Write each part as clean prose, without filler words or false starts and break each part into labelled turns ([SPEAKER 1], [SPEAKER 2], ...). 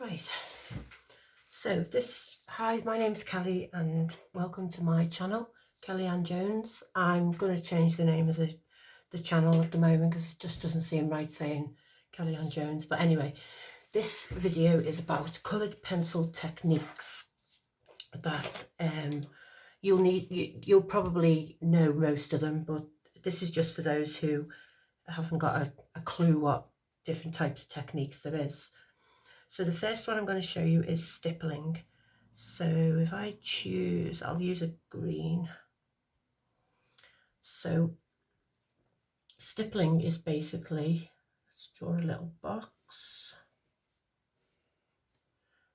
[SPEAKER 1] Right, so hi, my name's Kelly and welcome to my channel, Kelly Ann Jones. I'm going to change the name of the channel at the moment because it just doesn't seem right saying Kelly Ann Jones. But anyway, this video is about coloured pencil techniques that you'll probably know most of them, but this is just for those who haven't got a clue what different types of techniques there is. So the first one I'm going to show you is stippling. So if I choose, I'll use a green. So stippling is basically, let's draw a little box.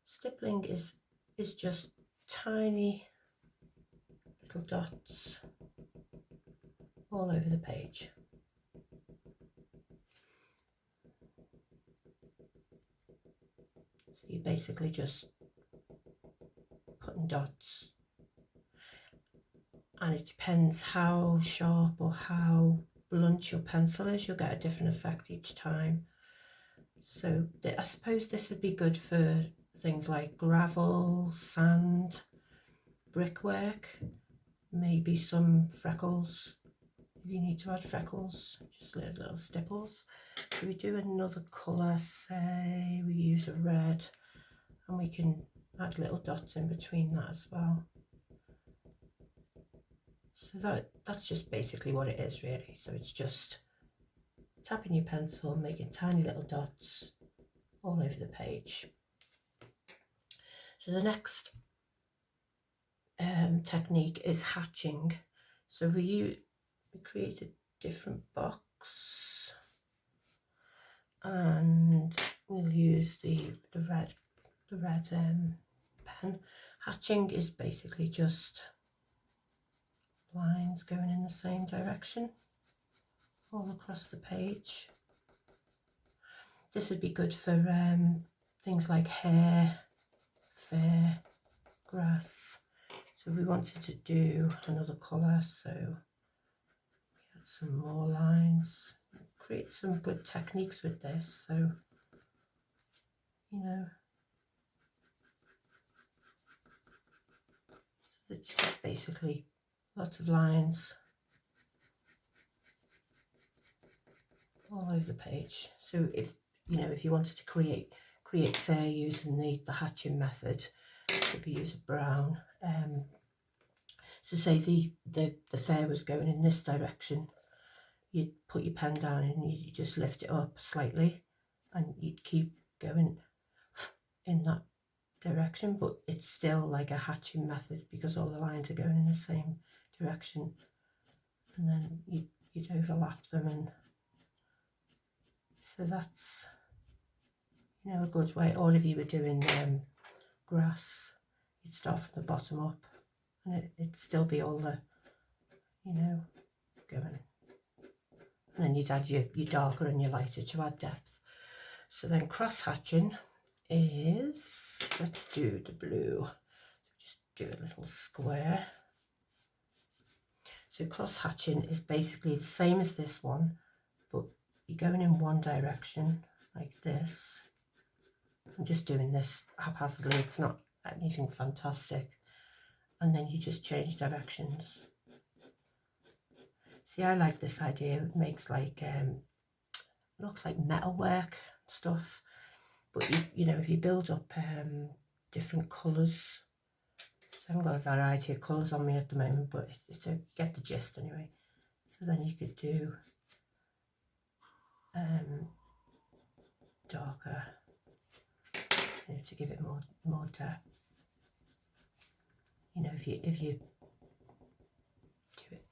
[SPEAKER 1] Stippling is just tiny little dots all over the page. So you're basically just putting dots, and it depends how sharp or how blunt your pencil is, you'll get a different effect each time. So I suppose this would be good for things like gravel, sand, brickwork, maybe some freckles. If you need to add freckles, just little stipples. If we do another colour, say we use a red, and we can add little dots in between that as well. So that's just basically what it is really. So it's just tapping your pencil, making tiny little dots all over the page. So the next technique is hatching. So we create a different box, and we'll use the red pen. Hatching is basically just lines going in the same direction all across the page. This would be good for things like hair, fur, grass. So we wanted to do another colour, so we add some more lines, create some good techniques with this. So, you know, it's just basically lots of lines all over the page. So if you wanted to create fur using the hatching method, maybe use a brown. So say the fur was going in this direction, you'd put your pen down and you just lift it up slightly, and you'd keep going in that direction, but it's still like a hatching method because all the lines are going in the same direction, and then you'd overlap them, and so that's a good way. Or if you were doing grass, you'd start from the bottom up, and it'd still be all the going, and then you'd add your darker and your lighter to add depth. So then cross hatching is, let's do the blue, just do a little square. So cross hatching is basically the same as this one, but you're going in one direction like this. I'm just doing this haphazardly, it's not anything fantastic, and then you just change directions. See, I like this idea. It makes like looks like metalwork stuff, but you know, if you build up different colours, so I haven't got a variety of colours on me at the moment, but it's to get the gist anyway. So then you could do darker, to give it more depth. If you do it.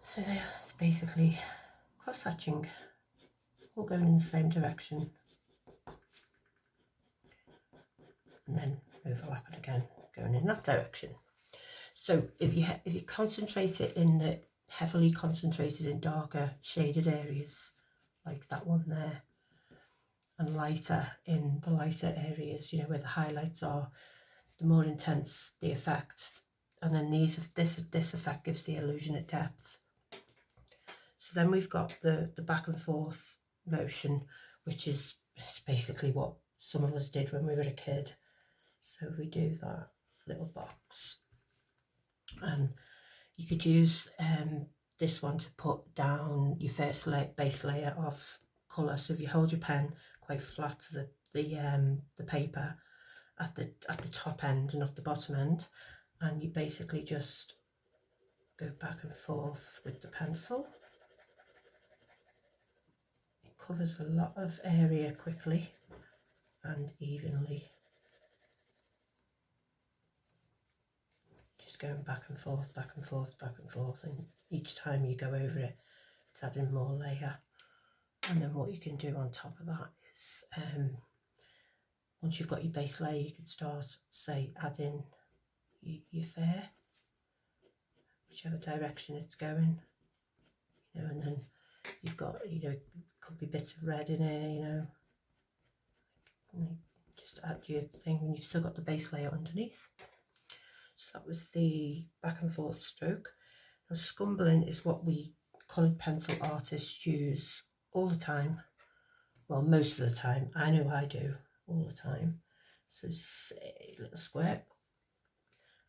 [SPEAKER 1] So there, it's basically cross hatching, all going in the same direction, and then overlap it again, going in that direction. So if you concentrate it in the heavily concentrated in darker shaded areas, like that one there, and lighter in the lighter areas, where the highlights are, the more intense the effect. And then this effect gives the illusion of depth. So then we've got the back and forth motion, which is It's basically what some of us did when we were a kid. So we do that little box, and you could use this one to put down your first base layer of colour. So if you hold your pen quite flat to the paper at the top end and not the bottom end, and you basically just go back and forth with the pencil. It covers a lot of area quickly and evenly. Just going back and forth, back and forth, back and forth, and each time you go over it, it's adding more layer. And then what you can do on top of that is, once you've got your base layer, you can start, say, adding your fur, whichever direction it's going, you know, and then you've got, you know, could be bits of red in here, you know, just add your thing, and you've still got the base layer underneath. So that was the back and forth stroke. Now scumbling is what we coloured pencil artists use all the time. Well, most of the time. I know I do all the time. So say a little square.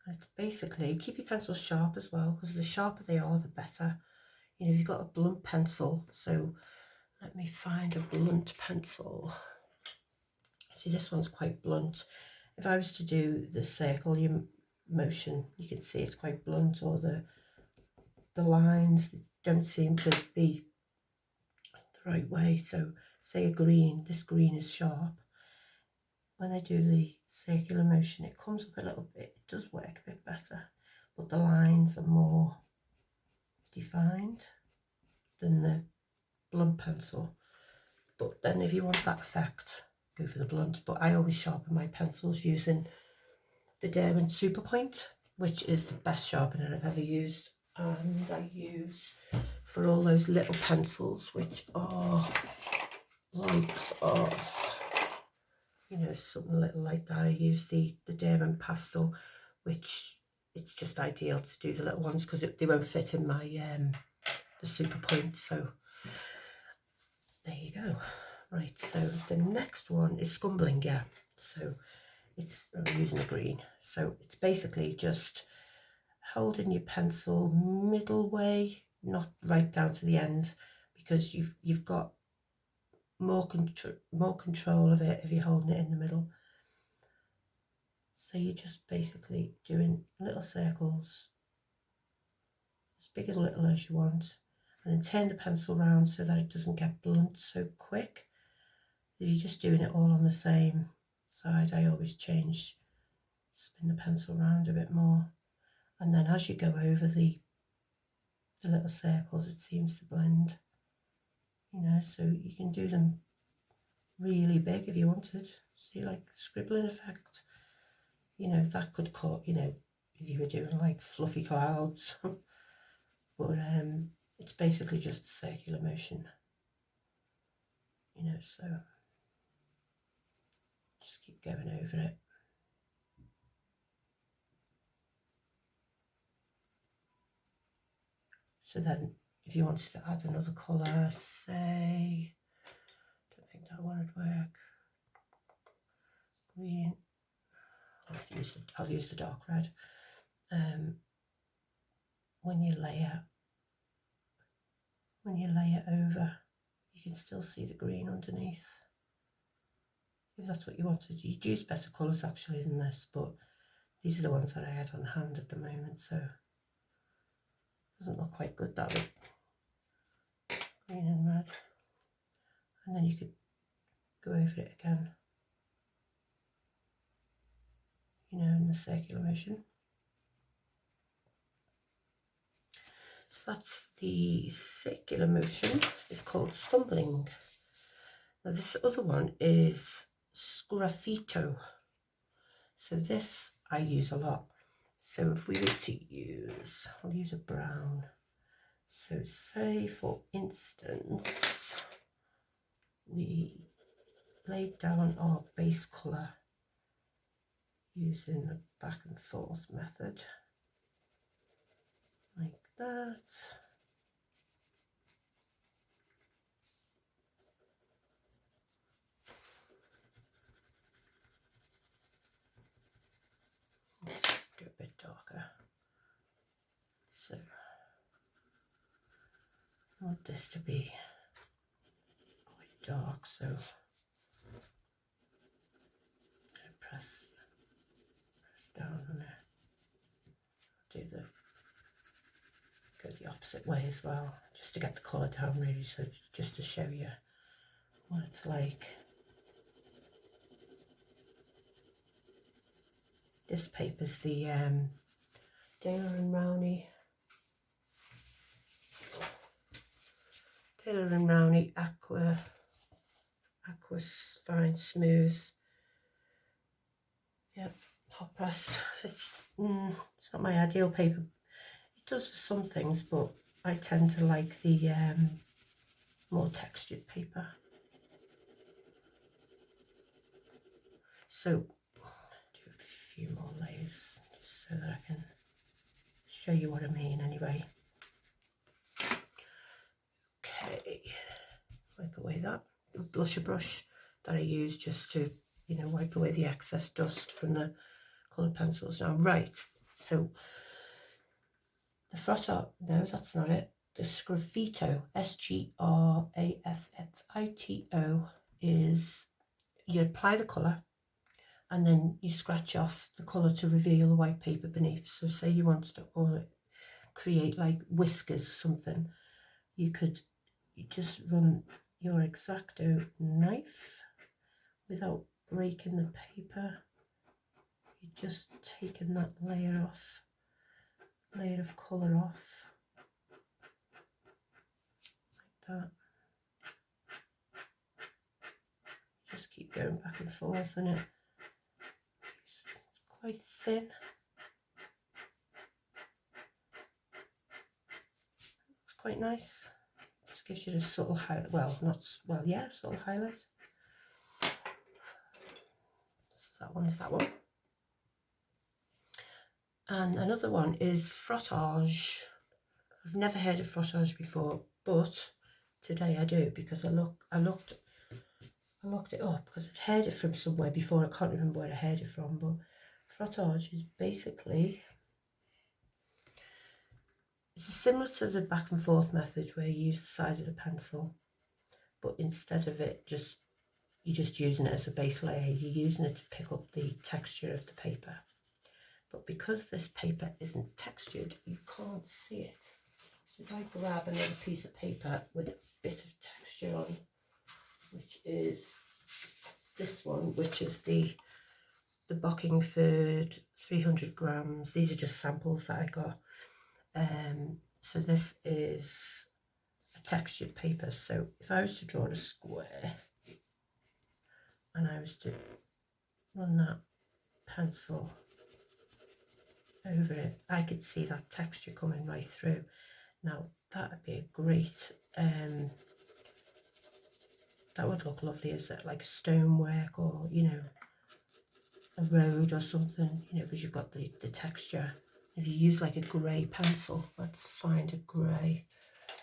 [SPEAKER 1] And it's basically, keep your pencils sharp as well, because the sharper they are, the better. You know, if you've got a blunt pencil, so let me find a blunt pencil. See, this one's quite blunt. If I was to do the circle motion, you can see it's quite blunt, or the lines don't seem to be the right way. So say a green, this green is sharp. When I do the circular motion, it comes up a little bit, it does work a bit better, but the lines are more defined than the blunt pencil. But then if you want that effect, go for the blunt. But I always sharpen my pencils using the Derwent Superpoint, which is the best sharpener I've ever used. And I use, for all those little pencils, which are likes of, you know, something little like that, I use the Derwent Pastel, which it's just ideal to do the little ones, because they won't fit in my the Superpoint. So there you go. Right, so the next one is scumbling, yeah. So I'm using the green. So it's basically just holding your pencil middle way, not right down to the end, because you've got more control of it if you're holding it in the middle. So you're just basically doing little circles, as big or little as you want, and then turn the pencil around so that it doesn't get blunt so quick. If you're just doing it all on the same side, I always spin the pencil around a bit more, and then as you go over the little circles, it seems to blend, you know. So you can do them really big if you wanted. See, like scribbling effect, you know, that could cut, you know, if you were doing like fluffy clouds. But it's basically just circular motion, you know. So just keep going over it. So then if you wanted to add another colour, say, don't think that one would work, green, I'll use the dark red. When you layer over, you can still see the green underneath. If that's what you wanted, you'd use better colours actually than this, but these are the ones that I had on hand at the moment, so it doesn't look quite good that way. Green and red, and then you could go over it again, you know, in the circular motion. So that's the circular motion. It's called stumbling. Now this other one is sgraffito. So this I use a lot. So if we were to use, I'll use a brown. So say for instance, we laid down our base colour using the back and forth method, like that. want this to be quite dark, so I'm going to press down on it. Go the opposite way as well, just to get the colour down really, so just to show you what it's like. This paper's the Taylor and Rowney Aqua Fine Smooth. Yep, hot pressed. It's not my ideal paper. It does for some things, but I tend to like the more textured paper. So do a few more layers just so that I can show you what I mean anyway. Okay, wipe away that blusher brush that I use just to, you know, wipe away the excess dust from the coloured pencils. Now, right, so the Frotto, no, that's not it. The Sgraffito, Sgraffito, is you apply the colour and then you scratch off the colour to reveal the white paper beneath. So say you wanted to create like whiskers or something, you just run your X-Acto knife without breaking the paper. You're just taking that layer of colour off, like that. Just keep going back and forth in it. It's quite thin. Looks quite nice. Just gives you a subtle highlight. Well, not well, yeah, subtle highlight. So that one is that one. And another one is frottage. I've never heard of frottage before, but today I do, because I looked it up because I'd heard it from somewhere before. I can't remember where I heard it from, but frottage is basically, it's similar to the back and forth method where you use the size of the pencil, but instead of it you're just using it as a base layer, you're using it to pick up the texture of the paper. But because this paper isn't textured, you can't see it. So if I grab another piece of paper with a bit of texture on, which is this one, which is the Bockingford 300 grams. These are just samples that I got. So this is a textured paper. So if I was to draw a square and I was to run that pencil over it, I could see that texture coming right through. Now that would be a great, that would look lovely as like stonework, or, you know, a road or something, you know, because you've got the texture. If you use like a grey pencil, let's find a grey.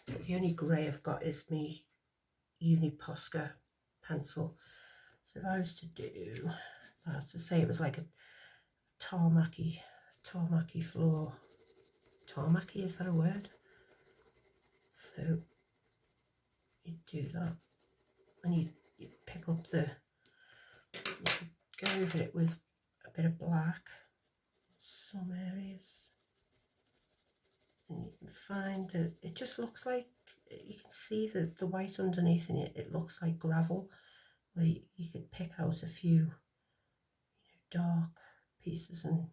[SPEAKER 1] The only grey I've got is my Uni Posca pencil. So if I was to do that, to say it was like a tarmacy floor. Tarmacy, is that a word? So you do that, and you pick up you go over it with a bit of black in some areas, and you can find that it just looks like, you can see the white underneath in it. It looks like gravel, where you could pick out a few, you know, dark pieces, and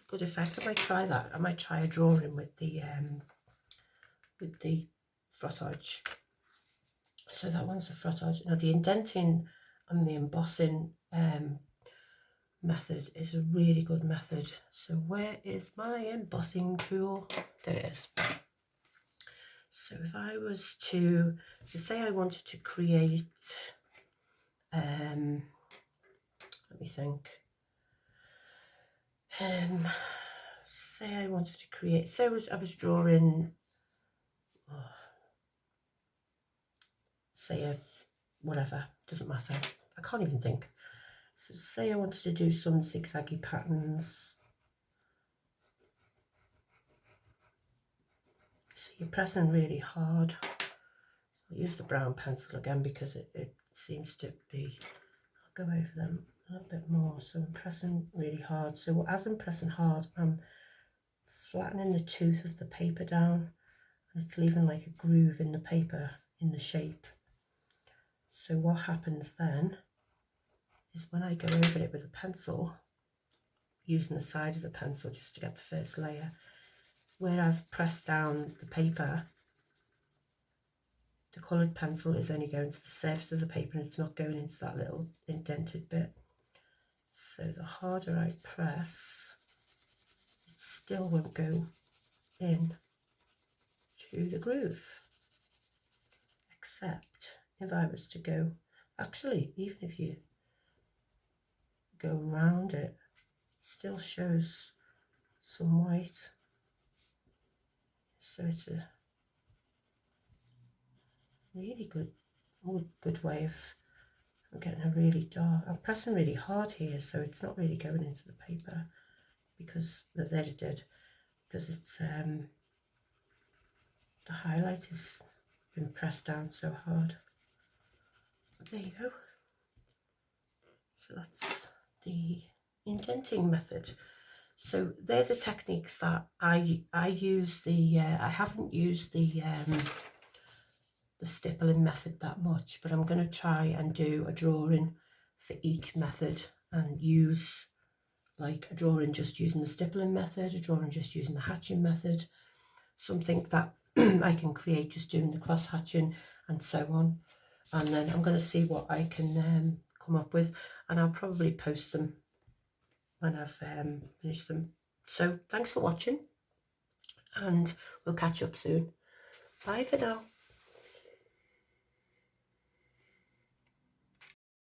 [SPEAKER 1] good effect. I might try that. I might try a drawing with the frottage. So that one's the frottage. Now the indenting and the embossing method is a really good method. So where is my embossing tool? There it is. So if I was to say I wanted to create, let me think. Say I wanted to create, say I was drawing, say a whatever, doesn't matter, I can't even think. So say I wanted to do some zigzaggy patterns. So you're pressing really hard. I'll use the brown pencil again because it seems to be, I'll go over them a little bit more. So I'm pressing really hard. So as I'm pressing hard, I'm flattening the tooth of the paper down, and it's leaving like a groove in the paper in the shape. So what happens then is when I go over it with a pencil, using the side of the pencil just to get the first layer, where I've pressed down the paper, the coloured pencil is only going to the surface of the paper and it's not going into that little indented bit. So the harder I press, it still won't go in to the groove. Except if I was to go, actually, even if you go around it, it still shows some white. So it's a really good way of getting a really dark. I'm pressing really hard here, so it's not really going into the paper because there it did, because it's the highlight has been pressed down so hard. But there you go. So that's the indenting method. So they're the techniques that I use. I haven't used the stippling method that much, but I'm going to try and do a drawing for each method and use like a drawing just using the stippling method, a drawing just using the hatching method, something that I can create just doing the cross hatching and so on. And then I'm going to see what I can come up with, and I'll probably post them when I've finished them. So thanks for watching, and we'll catch up soon. Bye for now.